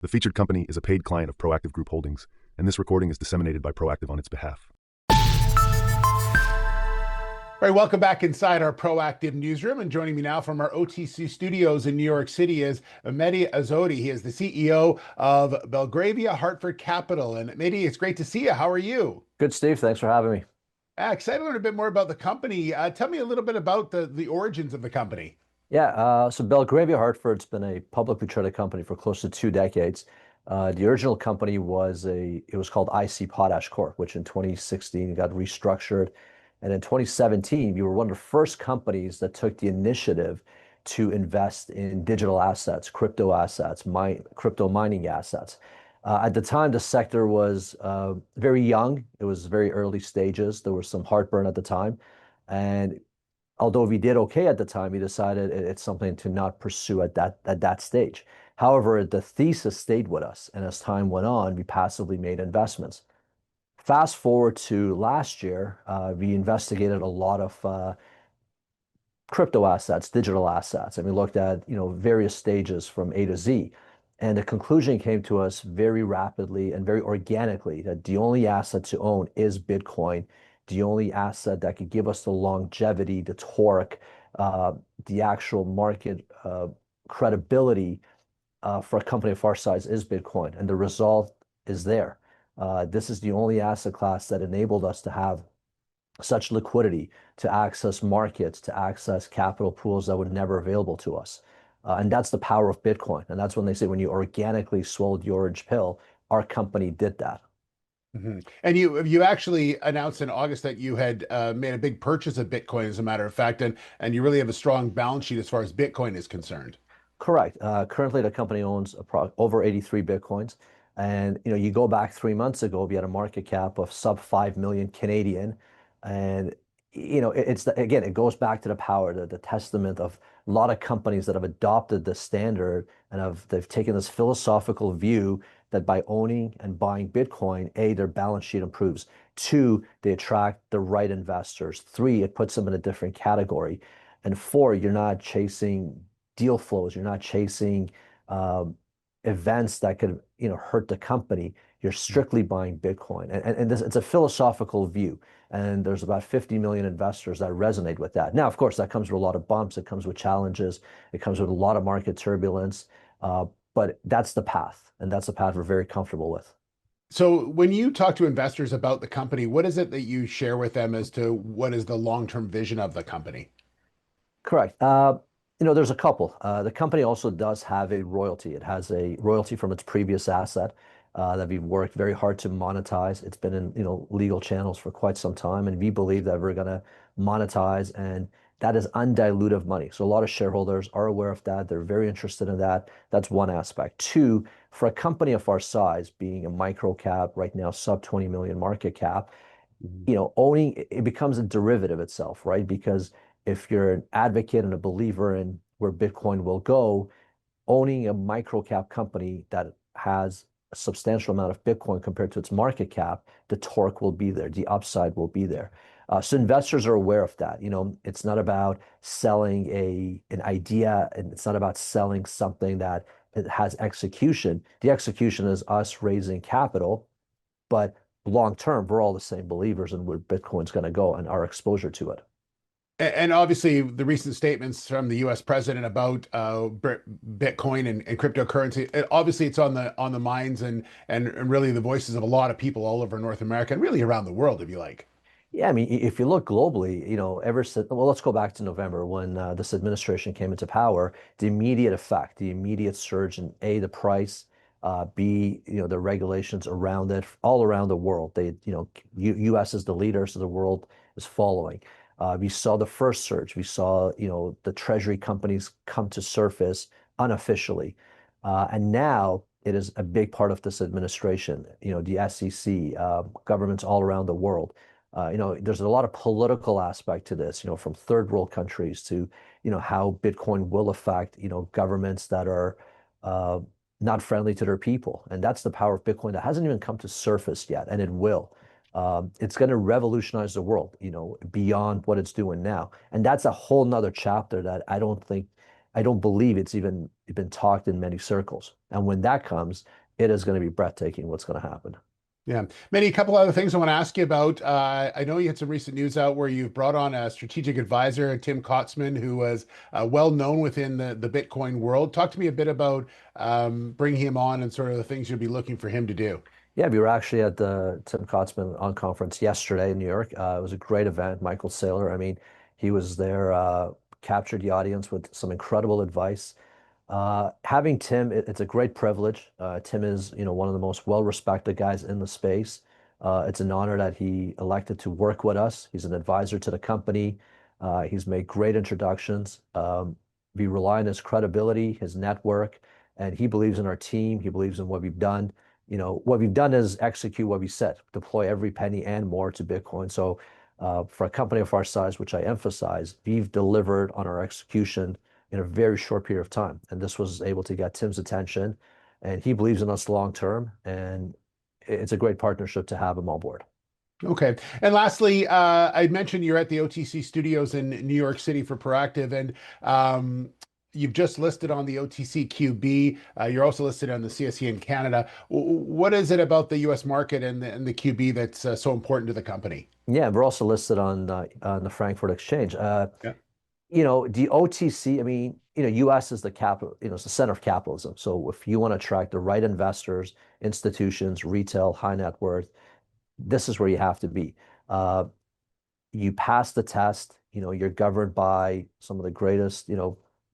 The featured company is a paid client of Proactive Group Holdings, and this recording is disseminated by Proactive on its behalf. All right, welcome back inside our Proactive newsroom. And joining me now from our OTC studios in New York City is Mehdi Azodi. He is the CEO of Belgravia Hartford Capital. And Mehdi, it's great to see you. How are you? Good, Steve. Thanks for having me. Excited to learn a bit more about the company. Tell me a little bit about the origins of the company. So Belgravia Hartford's been a publicly traded company for close to 2 decades. The original company was called IC Potash Corp, which in 2016 got restructured. And in 2017, we were one of the first companies that took the initiative to invest in digital assets, crypto assets, crypto mining assets. At the time, the sector was very young. It was very early stages. There was some heartburn at the time. And although we did okay at the time, we decided it's something to not pursue at that stage. However, the thesis stayed with us, and as time went on, we passively made investments. Fast forward to last year, we investigated a lot of crypto assets, digital assets, and we looked at various stages from A to Z. And the conclusion came to us very rapidly and very organically that the only asset to own is Bitcoin, the only asset that could give us the longevity, the torque, the actual market credibility for a company of our size is Bitcoin. And the result is there. This is the only asset class that enabled us to have such liquidity, to access markets, to access capital pools that were never available to us. And that's the power of Bitcoin. And that's when they say when you organically swallowed the orange pill, our company did that. Mm-hmm. And you actually announced in August that you had made a big purchase of Bitcoin, as a matter of fact, and you really have a strong balance sheet as far as Bitcoin is concerned. Correct. Currently, the company owns over 83 Bitcoins. And you go back 3 months ago, we had a market cap of sub 5 million Canadian. And again, it goes back to the power, the testament of a lot of companies that have adopted the standard and they've taken this philosophical view that by owning and buying Bitcoin, A, their balance sheet improves. 2, they attract the right investors. 3, it puts them in a different category. And 4, you're not chasing deal flows. You're not chasing events that could hurt the company. You're strictly buying Bitcoin. And it's a philosophical view. And there's about 50 million investors that resonate with that. Now, of course, that comes with a lot of bumps. It comes with challenges. It comes with a lot of market turbulence. But that's the path. And that's the path we're very comfortable with. So when you talk to investors about the company, what is it that you share with them as to what is the long-term vision of the company? Correct. There's a couple. The company also does have a royalty. It has a royalty from its previous asset that we've worked very hard to monetize. It's been in legal channels for quite some time, and we believe that we're going to monetize, and that is undilutive money. So a lot of shareholders are aware of that. They're very interested in that. That's one aspect. 2, for a company of our size, being a micro cap right now, sub 20 million market cap, owning it becomes a derivative itself, right? Because if you're an advocate and a believer in where Bitcoin will go, owning a micro cap company that has a substantial amount of Bitcoin compared to its market cap, the torque will be there, the upside will be there. So investors are aware of that. It's not about selling an idea, and it's not about selling something that it has execution. The execution is us raising capital, but long term, we're all the same believers in where Bitcoin's going to go and our exposure to it. And obviously, the recent statements from the U.S. president about Bitcoin and cryptocurrency, obviously, it's on the minds and really the voices of a lot of people all over North America and really around the world, if you like. Yeah, I mean, if you look globally, ever since, well, let's go back to November when this administration came into power, the immediate effect, the immediate surge in A, the price, B, the regulations around it, all around the world. U.S. is the leader, so the world is following. We saw the first surge. We saw, the Treasury companies come to surface unofficially. And now it is a big part of this administration, the SEC, governments all around the world. There's a lot of political aspect to this, from third world countries to, how Bitcoin will affect, governments that are not friendly to their people. And that's the power of Bitcoin that hasn't even come to surface yet, and it will. It's going to revolutionize the world, beyond what it's doing now. And that's a whole nother chapter that I don't think I don't believe it's even been talked in many circles. And when that comes, it is going to be breathtaking what's going to happen. Yeah. Mehdi, a couple other things I want to ask you about. I know you had some recent news out where you've brought on a strategic advisor, Tim Kotzman, who was well known within the Bitcoin world. Talk to me a bit about bringing him on and sort of the things you'll be looking for him to do. Yeah, we were actually at the Tim Kotzman on conference yesterday in New York. It was a great event. Michael Saylor, I mean, he was there, captured the audience with some incredible advice. Having Tim, it's a great privilege. Tim is, one of the most well-respected guys in the space. It's an honor that he elected to work with us. He's an advisor to the company. He's made great introductions. We rely on his credibility, his network, and he believes in our team. He believes in what we've done. What we've done is execute what we said, deploy every penny and more to Bitcoin. So for a company of our size, which I emphasize, we've delivered on our execution in a very short period of time. And this was able to get Tim's attention, and he believes in us long term. And it's a great partnership to have him on board. Okay. And lastly, I mentioned you're at the OTC studios in New York City for Proactive, and you've just listed on the OTCQB. You're also listed on the CSE in Canada. What is it about the U.S. market and the QB that's so important to the company? Yeah, we're also listed on the Frankfurt Exchange. Yeah. The OTC, I mean, US is the capital, it's the center of capitalism. So if you want to attract the right investors, institutions, retail, high net worth, this is where you have to be. You pass the test, you're governed by some of the greatest,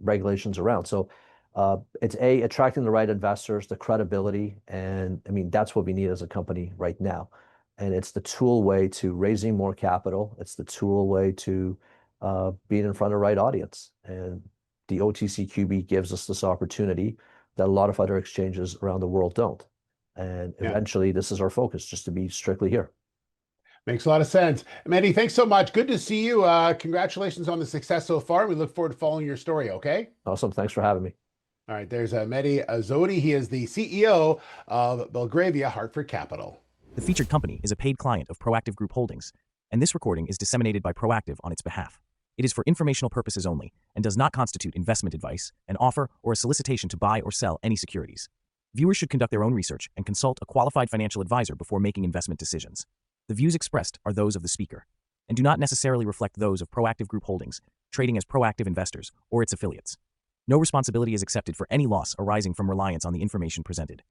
regulations around. So it's attracting the right investors, the credibility, and I mean, that's what we need as a company right now. And it's the tool way to raising more capital. It's the tool way to being in front of the right audience. And the OTCQB gives us this opportunity that a lot of other exchanges around the world don't. And eventually, this is our focus, just to be strictly here. Makes a lot of sense. Mehdi, thanks so much. Good to see you. Congratulations on the success so far. We look forward to following your story, okay? Awesome. Thanks for having me. All right, there's Mehdi Azodi. He is the CEO of Belgravia Hartford Capital. The featured company is a paid client of Proactive Group Holdings, and this recording is disseminated by Proactive on its behalf. It is for informational purposes only and does not constitute investment advice, an offer, or a solicitation to buy or sell any securities. Viewers should conduct their own research and consult a qualified financial advisor before making investment decisions. The views expressed are those of the speaker and do not necessarily reflect those of Proactive Group Holdings, trading as Proactive Investors, or its affiliates. No responsibility is accepted for any loss arising from reliance on the information presented.